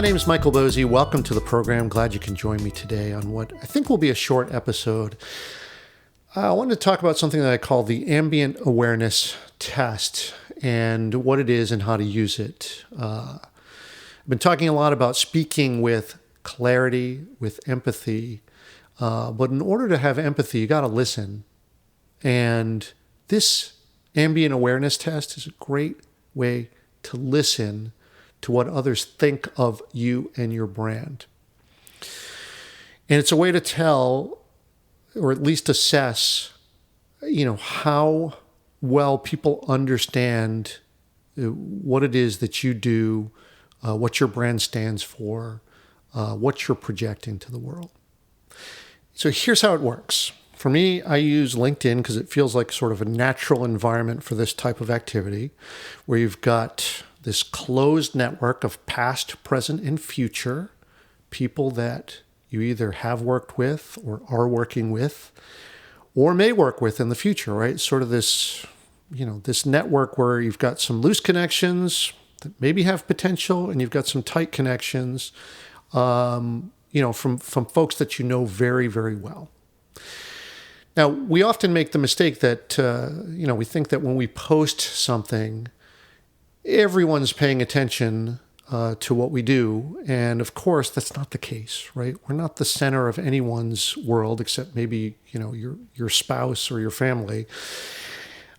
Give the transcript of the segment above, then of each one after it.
my name is Michael Bosey. Welcome to the program. Glad you can join me today on what I think will be a short episode. I wanted to talk about something that I call the Ambient Awareness Test and what it is and how to use it. I've been talking a lot about speaking with clarity, with empathy, but in order to have empathy, you got to listen. And this Ambient Awareness Test is a great way to listen to what others think of you and your brand. And it's a way to tell, or at least assess, how well people understand what it is that you do, what your brand stands for, what you're projecting to the world. So here's how it works. For me, I use LinkedIn because it feels like sort of a natural environment for this type of activity, where you've got this closed network of past, present, and future people that you either have worked with or are working with or may work with in the future, right? Sort of this, this network where you've got some loose connections that maybe have potential and you've got some tight connections, from folks that you know very, very well. Now, we often make the mistake that, we think that when we post something, everyone's paying attention to what we do. And of course, that's not the case, right? We're not the center of anyone's world, except maybe, your spouse or your family.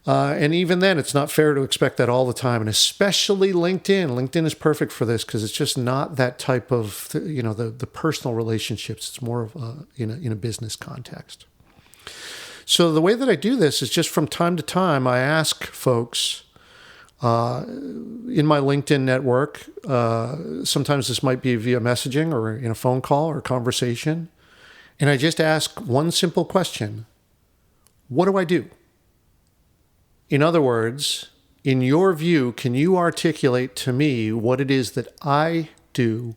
And even then, it's not fair to expect that all the time. And especially LinkedIn. LinkedIn is perfect for this because it's just not that type of, the personal relationships. It's more of in a business context. So the way that I do this is just from time to time, I ask folks in my LinkedIn network, sometimes this might be via messaging or in a phone call or conversation, and I just ask one simple question: what do I do? In other words, in your view, can you articulate to me what it is that I do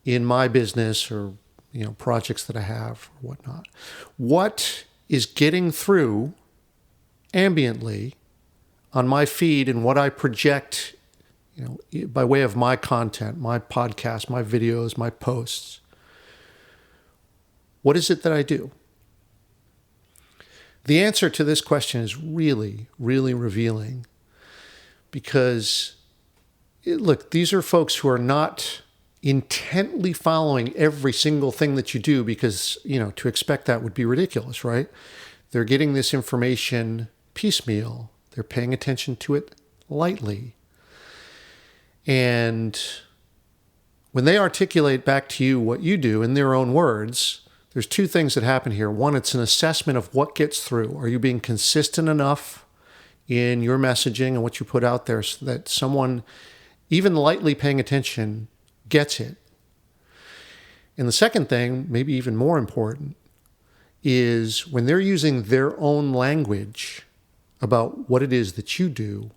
in my business or projects that I have or whatnot? What is getting through ambiently on my feed and what I project, by way of my content, my podcast, my videos, my posts? What is it that I do? The answer to this question is really, really revealing because, look, these are folks who are not intently following every single thing that you do because, to expect that would be ridiculous, right? They're getting this information piecemeal. They're paying attention to it lightly. And when they articulate back to you what you do in their own words, there's two things that happen here. One, it's an assessment of what gets through. Are you being consistent enough in your messaging and what you put out there so that someone, even lightly paying attention, gets it? And the second thing, maybe even more important, is when they're using their own language about what it is that you do,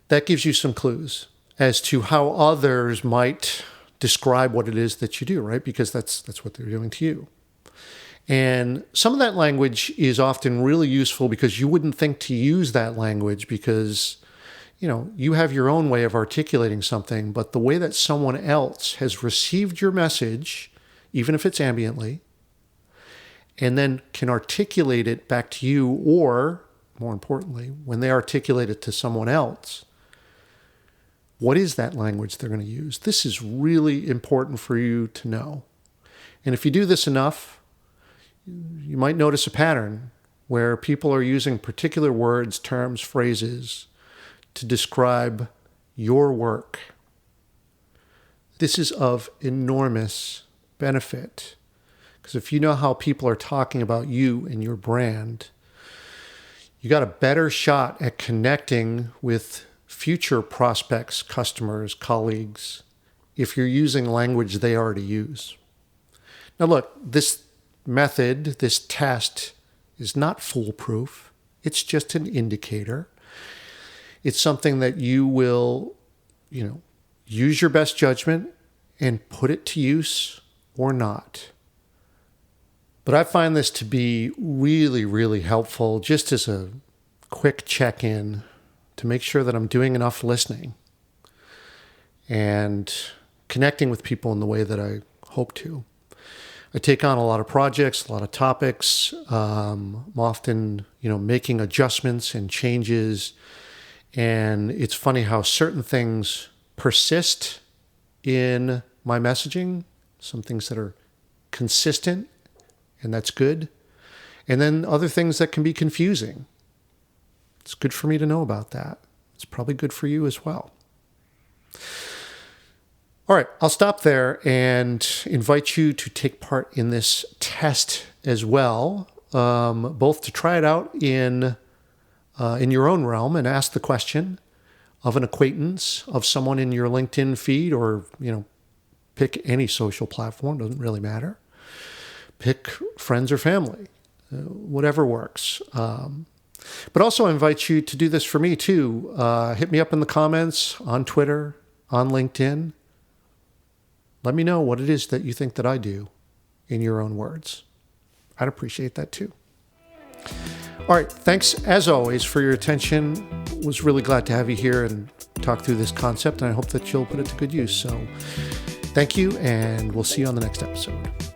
that gives you some clues as to how others might describe what it is that you do, right? Because that's what they're doing to you. And some of that language is often really useful because you wouldn't think to use that language because, you have your own way of articulating something, but the way that someone else has received your message, even if it's ambiently, and then can articulate it back to you, or more importantly, when they articulate it to someone else, what is that language they're going to use? This is really important for you to know. And if you do this enough, you might notice a pattern where people are using particular words, terms, phrases to describe your work. This is of enormous benefit because if you know how people are talking about you and your brand, you got a better shot at connecting with future prospects, customers, colleagues, if you're using language they already use. Now look, this method, this test is not foolproof. It's just an indicator. It's something that you will, use your best judgment and put it to use or not. But I find this to be really, really helpful just as a quick check-in to make sure that I'm doing enough listening and connecting with people in the way that I hope to. I take on a lot of projects, a lot of topics. I'm often, making adjustments and changes. And it's funny how certain things persist in my messaging, some things that are consistent, and that's good. And then other things that can be confusing. It's good for me to know about that. It's probably good for you as well. All right, I'll stop there and invite you to take part in this test as well, both to try it out in your own realm and ask the question of an acquaintance, of someone in your LinkedIn feed, or, pick any social platform, doesn't really matter. Pick friends or family, whatever works. But also I invite you to do this for me too. Hit me up in the comments on Twitter, on LinkedIn. Let me know what it is that you think that I do in your own words. I'd appreciate that too. All right. Thanks, as always, for your attention. Was really glad to have you here and talk through this concept, and I hope that you'll put it to good use. So thank you, and we'll see you on the next episode.